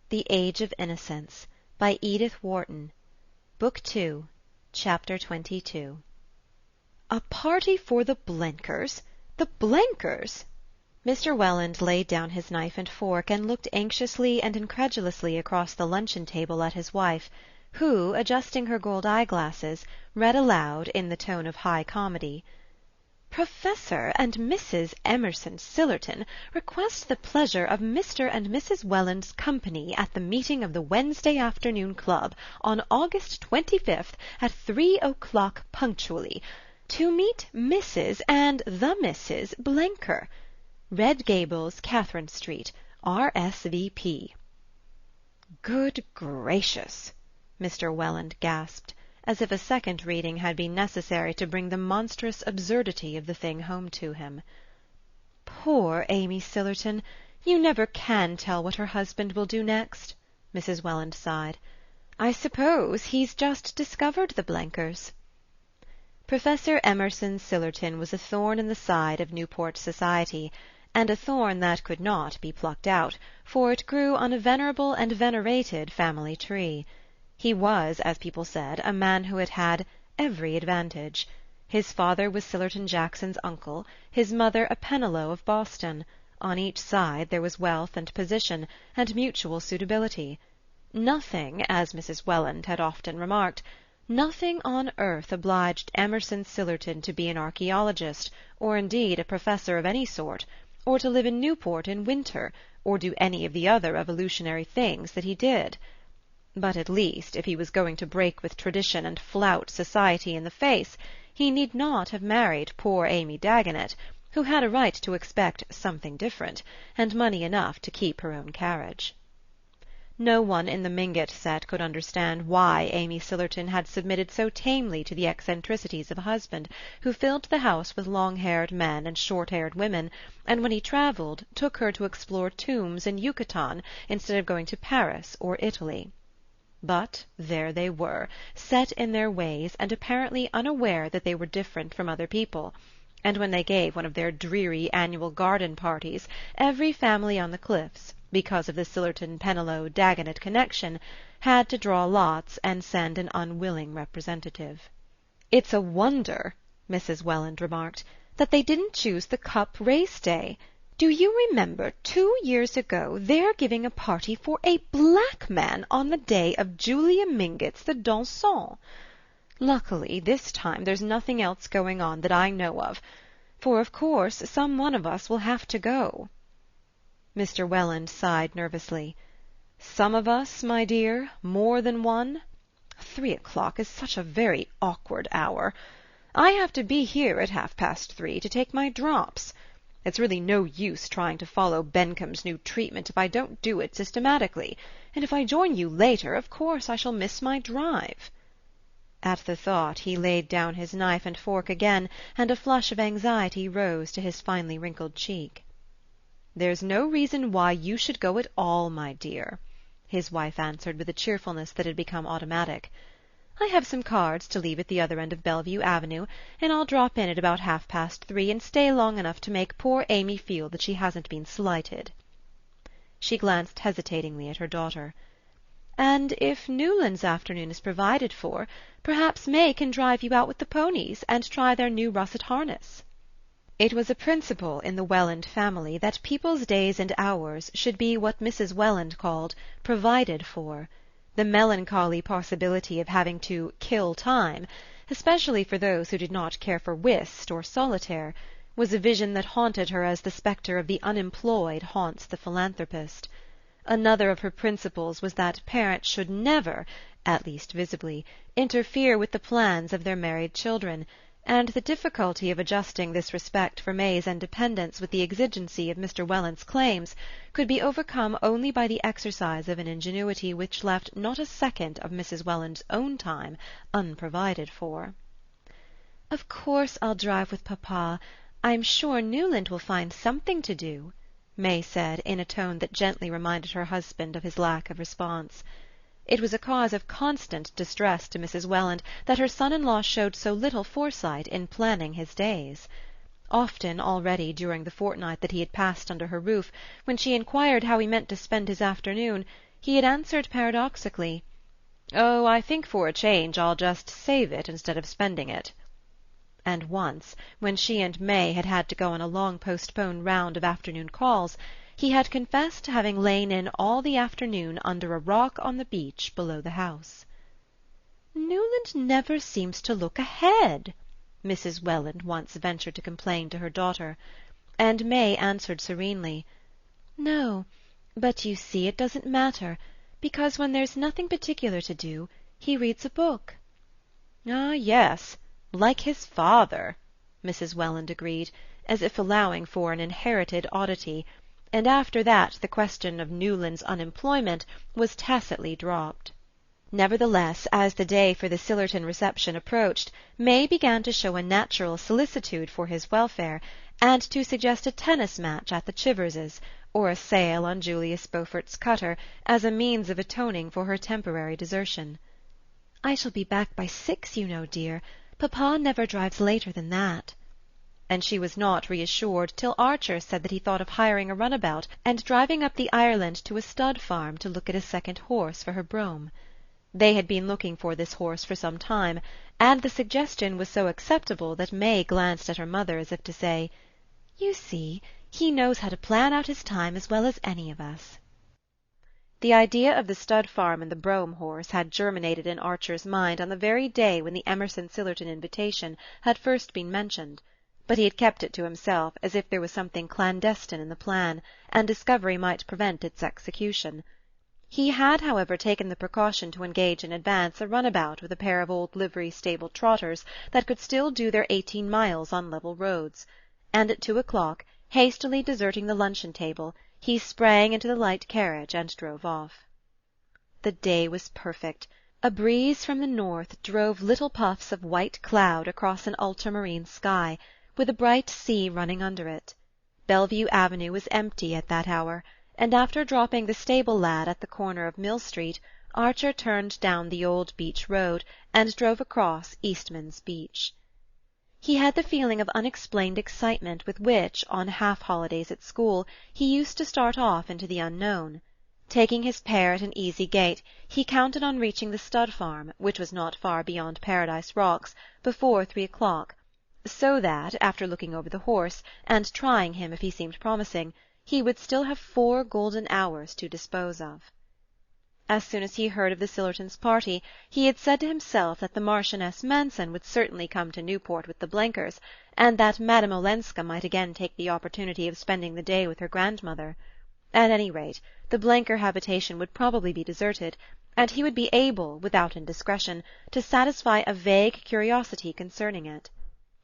The Age of Innocence, by Edith Wharton. Book 2, Chapter 22. "A party for the Blenkers? The Blenkers!" Mr. Welland laid down his knife and fork and looked anxiously and incredulously across the luncheon-table at his wife, who, adjusting her gold eye-glasses, read aloud, in the tone of high comedy, "Professor and Mrs. Emerson Sillerton request the pleasure of Mr. and Mrs. Welland's company at the meeting of the Wednesday Afternoon Club on August 25th at 3 o'clock punctually, to meet Mrs. and the Mrs. Blenker, Red Gables, Catherine Street, R.S.V.P." "Good gracious!" Mr. Welland gasped, as if a second reading had been necessary to bring the monstrous absurdity of the thing home to him. "Poor Amy Sillerton! You never can tell what her husband will do next," Mrs. Welland sighed. "I suppose he's just discovered the Blenkers." Professor Emerson Sillerton was a thorn in the side of Newport society, and a thorn that could not be plucked out, for it grew on a venerable and venerated family tree. He was, as people said, a man who had had every advantage. His father was Sillerton Jackson's uncle, his mother a Pennilow of Boston. On each side there was wealth and position, and mutual suitability. Nothing, as Mrs. Welland had often remarked, nothing on earth obliged Emerson Sillerton to be an archaeologist, or indeed a professor of any sort, or to live in Newport in winter, or do any of the other revolutionary things that he did. But at least, if he was going to break with tradition and flout society in the face, he need not have married poor Amy Dagonet, who had a right to expect something different, and money enough to keep her own carriage. No one in the Mingott set could understand why Amy Sillerton had submitted so tamely to the eccentricities of a husband who filled the house with long-haired men and short-haired women, and when he travelled took her to explore tombs in Yucatan instead of going to Paris or Italy. But there they were, set in their ways, and apparently unaware that they were different from other people, and when they gave one of their dreary annual garden parties, every family on the Cliffs, because of the Sillerton-Pennilow-Dagonet connection, had to draw lots and send an unwilling representative. "It's a wonder," Mrs. Welland remarked, "that they didn't choose the Cup race day. Do you remember 2 years ago their giving a party for a black man on the day of Julia Mingott's the dansant? Luckily, this time there's nothing else going on that I know of, for of course some one of us will have to go." Mr. Welland sighed nervously. "Some of us, my dear? More than one? 3 o'clock is such a very awkward hour. I have to be here at 3:30 to take my drops. It's really no use trying to follow Bencomb's new treatment if I don't do it systematically, and if I join you later, of course I shall miss my drive." At the thought he laid down his knife and fork again, and a flush of anxiety rose to his finely wrinkled cheek. "There's no reason why you should go at all, my dear," his wife answered with a cheerfulness that had become automatic. "I have some cards to leave at the other end of Bellevue Avenue, and I'll drop in at about 3:30 and stay long enough to make poor Amy feel that she hasn't been slighted." She glanced hesitatingly at her daughter. "And if Newland's afternoon is provided for, perhaps May can drive you out with the ponies and try their new russet harness." It was a principle in the Welland family that people's days and hours should be what Mrs. Welland called "provided for." The melancholy possibility of having to "kill time," especially for those who did not care for whist or solitaire, was a vision that haunted her as the spectre of the unemployed haunts the philanthropist. Another of her principles was that parents should never, at least visibly, interfere with the plans of their married children, and the difficulty of adjusting this respect for May's independence with the exigency of Mr. Welland's claims could be overcome only by the exercise of an ingenuity which left not a second of Mrs. Welland's own time unprovided for. "Of course I'll drive with papa. I'm sure Newland will find something to do," May said, in a tone that gently reminded her husband of his lack of response. It was a cause of constant distress to Mrs. Welland that her son-in-law showed so little foresight in planning his days. Often already during the fortnight that he had passed under her roof, when she inquired how he meant to spend his afternoon, he had answered paradoxically, "Oh, I think for a change I'll just save it instead of spending it." And once, when she and May had had to go on a long postponed round of afternoon calls, he had confessed to having lain in all the afternoon under a rock on the beach below the house. "Newland never seems to look ahead," Mrs. Welland once ventured to complain to her daughter, and May answered serenely, "No, but you see it doesn't matter, because when there's nothing particular to do, he reads a book." "Ah, yes, like his father," Mrs. Welland agreed, as if allowing for an inherited oddity, and after that the question of Newland's unemployment was tacitly dropped. Nevertheless, as the day for the Sillerton reception approached, May began to show a natural solicitude for his welfare, and to suggest a tennis match at the Chiverses', or a sail on Julius Beaufort's cutter, as a means of atoning for her temporary desertion. "I shall be back by 6, you know, dear. Papa never drives later than that." And she was not reassured till Archer said that he thought of hiring a runabout and driving up the Ireland to a stud farm to look at a second horse for her brougham. They had been looking for this horse for some time, and the suggestion was so acceptable that May glanced at her mother as if to say, "You see, he knows how to plan out his time as well as any of us." The idea of the stud farm and the brougham horse had germinated in Archer's mind on the very day when the Emerson Sillerton invitation had first been mentioned, but he had kept it to himself as if there was something clandestine in the plan, and discovery might prevent its execution. He had, however, taken the precaution to engage in advance a runabout with a pair of old livery-stable trotters that could still do their 18 miles on level roads, and at 2 o'clock, hastily deserting the luncheon-table, he sprang into the light carriage and drove off. The day was perfect. A breeze from the north drove little puffs of white cloud across an ultramarine sky, with a bright sea running under it. Bellevue Avenue was empty at that hour, and after dropping the stable-lad at the corner of Mill Street, Archer turned down the old beach road and drove across Eastman's Beach. He had the feeling of unexplained excitement with which, on half-holidays at school, he used to start off into the unknown. Taking his pair at an easy gait, he counted on reaching the stud farm, which was not far beyond Paradise Rocks, before 3 o'clock, so that, after looking over the horse, and trying him if he seemed promising, he would still have 4 golden hours to dispose of. As soon as he heard of the Sillertons' party, he had said to himself that the Marchioness Manson would certainly come to Newport with the Blenkers, and that Madame Olenska might again take the opportunity of spending the day with her grandmother. At any rate, the Blenker habitation would probably be deserted, and he would be able, without indiscretion, to satisfy a vague curiosity concerning it.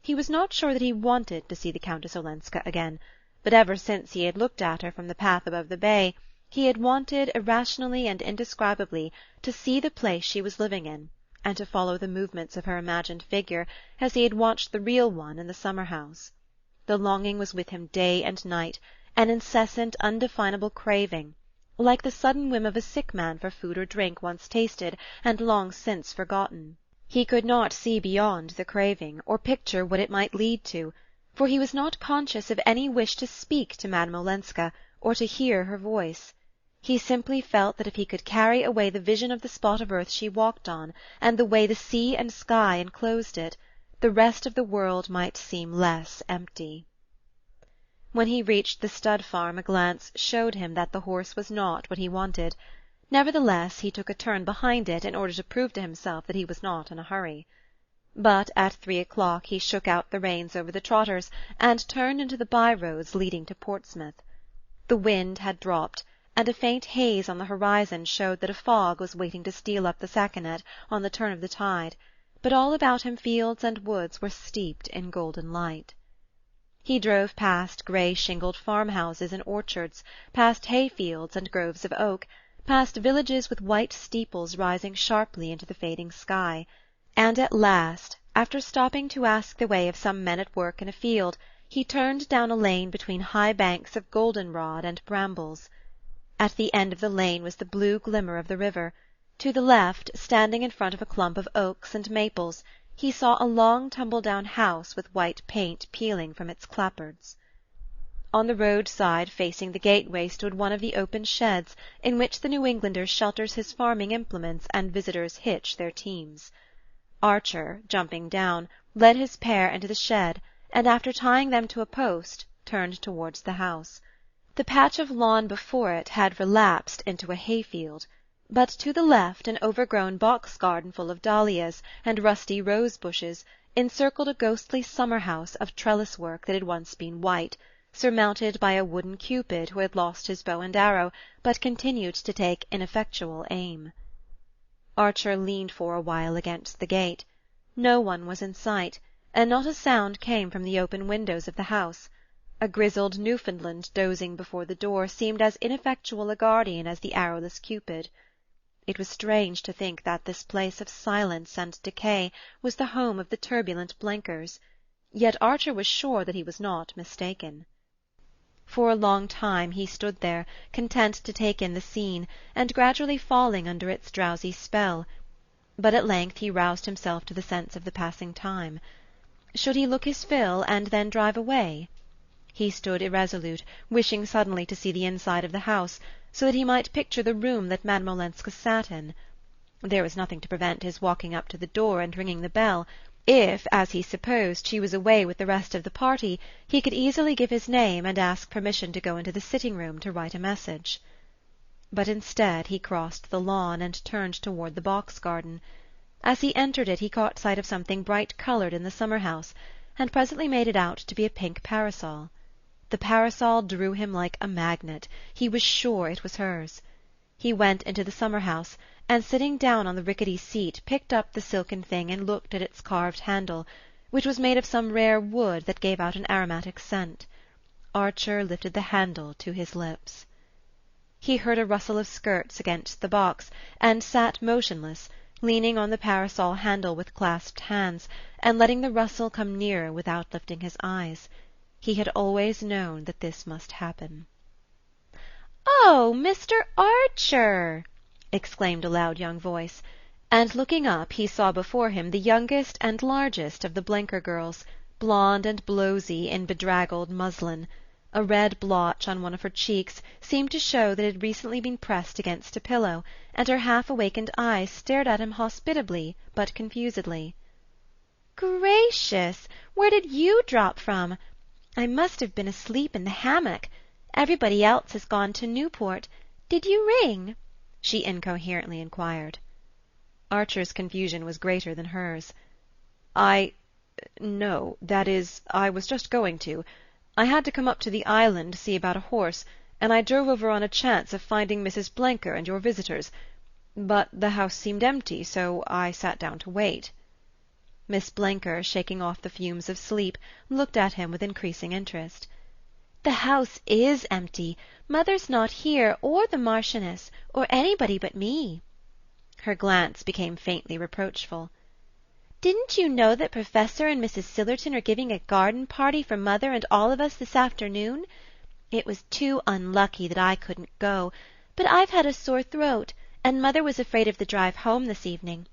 He was not sure that he wanted to see the Countess Olenska again, but ever since he had looked at her from the path above the bay, he had wanted, irrationally and indescribably, to see the place she was living in, and to follow the movements of her imagined figure as he had watched the real one in the summer-house. The longing was with him day and night, an incessant, undefinable craving, like the sudden whim of a sick man for food or drink once tasted and long since forgotten. He could not see beyond the craving, or picture what it might lead to, for he was not conscious of any wish to speak to Madame Olenska, or to hear her voice. He simply felt that if he could carry away the vision of the spot of earth she walked on, and the way the sea and sky enclosed it, the rest of the world might seem less empty. When he reached the stud farm a glance showed him that the horse was not what he wanted. Nevertheless, he took a turn behind it in order to prove to himself that he was not in a hurry. But at 3 o'clock he shook out the reins over the trotters and turned into the by-roads leading to Portsmouth. The wind had dropped, and a faint haze on the horizon showed that a fog was waiting to steal up the Saconet on the turn of the tide, but all about him fields and woods were steeped in golden light. He drove past grey-shingled farmhouses and orchards, past hay-fields and groves of oak, past villages with white steeples rising sharply into the fading sky, and at last, after stopping to ask the way of some men at work in a field, he turned down a lane between high banks of goldenrod and brambles. At the end of the lane was the blue glimmer of the river. To the left, standing in front of a clump of oaks and maples, he saw a long tumble-down house with white paint peeling from its clapboards. On the roadside facing the gateway stood one of the open sheds in which the New Englander shelters his farming implements and visitors hitch their teams. Archer, jumping down, led his pair into the shed, and after tying them to a post, turned towards the house. The patch of lawn before it had relapsed into a hayfield, but to the left an overgrown box-garden full of dahlias and rusty rose-bushes encircled a ghostly summer-house of trellis-work that had once been white, surmounted by a wooden Cupid who had lost his bow and arrow, but continued to take ineffectual aim. Archer leaned for a while against the gate. No one was in sight, and not a sound came from the open windows of the house. A grizzled Newfoundland dozing before the door seemed as ineffectual a guardian as the arrowless Cupid. It was strange to think that this place of silence and decay was the home of the turbulent Blenkers, yet Archer was sure that he was not mistaken. For a long time he stood there, content to take in the scene, and gradually falling under its drowsy spell. But at length he roused himself to the sense of the passing time. Should he look his fill and then drive away? He stood irresolute, wishing suddenly to see the inside of the house, so that he might picture the room that Madame Olenska sat in. There was nothing to prevent his walking up to the door and ringing the bell. If, as he supposed, she was away with the rest of the party, he could easily give his name and ask permission to go into the sitting-room to write a message. But instead he crossed the lawn and turned toward the box-garden. As he entered it he caught sight of something bright-coloured in the summer-house, and presently made it out to be a pink parasol. The parasol drew him like a magnet. He was sure it was hers. He went into the summer-house, and sitting down on the rickety seat picked up the silken thing and looked at its carved handle, which was made of some rare wood that gave out an aromatic scent. Archer lifted the handle to his lips. He heard a rustle of skirts against the box, and sat motionless, leaning on the parasol handle with clasped hands, and letting the rustle come nearer without lifting his eyes. He had always known that this must happen. "Oh, Mr. Archer!" exclaimed a loud young voice, and looking up he saw before him the youngest and largest of the Blenker girls, blonde and blowsy in bedraggled muslin. A red blotch on one of her cheeks seemed to show that it had recently been pressed against a pillow, and her half-awakened eyes stared at him hospitably but confusedly. "Gracious! Where did you drop from? I must have been asleep in the hammock. Everybody else has gone to Newport. Did you ring?" she incoherently inquired. Archer's confusion was greater than hers. No, that is, I was just going to. I had to come up to the island to see about a horse, and I drove over on a chance of finding Mrs. Blenker and your visitors. But the house seemed empty, so I sat down to wait." Miss Blenker, shaking off the fumes of sleep, looked at him with increasing interest. "The house is empty. Mother's not here, or the Marchioness, or anybody but me." Her glance became faintly reproachful. "Didn't you know that Professor and Mrs. Sillerton are giving a garden party for Mother and all of us this afternoon? It was too unlucky that I couldn't go, but I've had a sore throat, and Mother was afraid of the drive home this evening.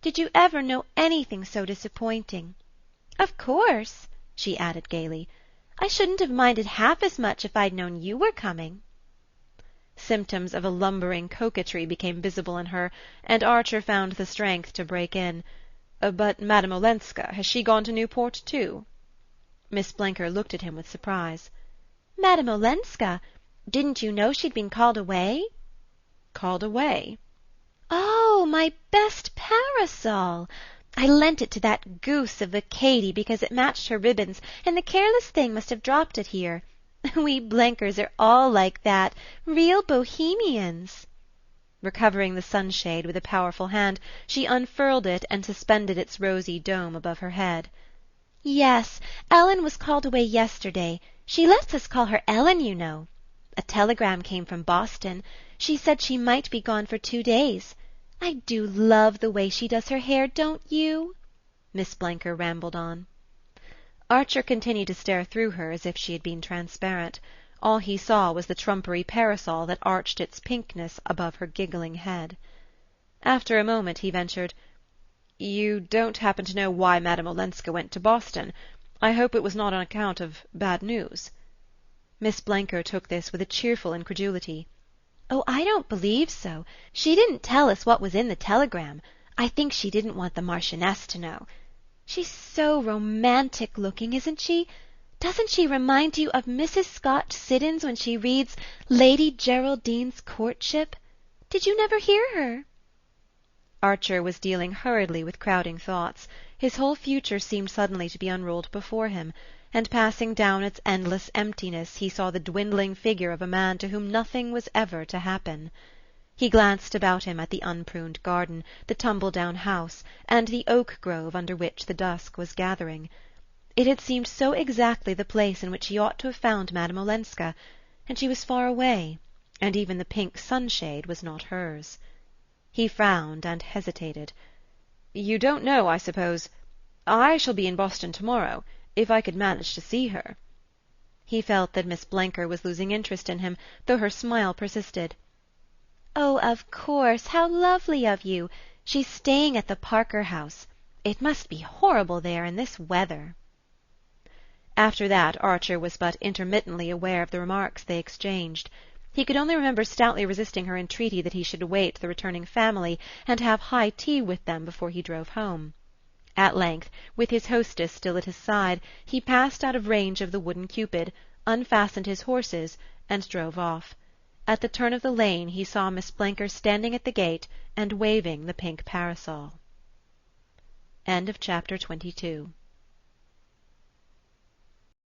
Did you ever know anything so disappointing? Of course," she added gaily, "I shouldn't have minded half as much if I'd known you were coming." Symptoms of a lumbering coquetry became visible in her, and Archer found the strength to break in. "But Madame Olenska, has she gone to Newport too?" Miss Blenker looked at him with surprise. "Madame Olenska? Didn't you know she'd been called away?" "Called away?" "Oh, my best parasol! I lent it to that goose of a Katy because it matched her ribbons, and the careless thing must have dropped it here. We Blenkers are all like that, real bohemians." Recovering the sunshade with a powerful hand, she unfurled it and suspended its rosy dome above her head. "Yes, Ellen was called away yesterday. She lets us call her Ellen, you know. A telegram came from Boston. She said she might be gone for 2 days. I do love the way she does her hair, don't you?" Miss Blenker rambled on. Archer continued to stare through her as if she had been transparent. All he saw was the trumpery parasol that arched its pinkness above her giggling head. After a moment he ventured, "You don't happen to know why Madame Olenska went to Boston? I hope it was not on account of bad news." Miss Blenker took this with a cheerful incredulity. "Oh, I don't believe so. She didn't tell us what was in the telegram. I think she didn't want the Marchioness to know. She's so romantic-looking, isn't she? Doesn't she remind you of Mrs. Scott Siddons when she reads Lady Geraldine's Courtship? Did you never hear her?" Archer was dealing hurriedly with crowding thoughts. His whole future seemed suddenly to be unrolled before him, and passing down its endless emptiness he saw the dwindling figure of a man to whom nothing was ever to happen. He glanced about him at the unpruned garden, the tumble-down house, and the oak grove under which the dusk was gathering. It had seemed so exactly the place in which he ought to have found Madame Olenska, and she was far away, and even the pink sunshade was not hers. He frowned and hesitated. "You don't know, I suppose. I shall be in Boston tomorrow, if I could manage to see her." He felt that Miss Blenker was losing interest in him, though her smile persisted. "Oh, of course, how lovely of you! She's staying at the Parker House. It must be horrible there in this weather." After that Archer was but intermittently aware of the remarks they exchanged. He could only remember stoutly resisting her entreaty that he should await the returning family and have high tea with them before he drove home. At length, with his hostess still at his side, he passed out of range of the wooden Cupid, unfastened his horses, and drove off. At the turn of the lane he saw Miss Blenker standing at the gate and waving the pink parasol. Chapter 22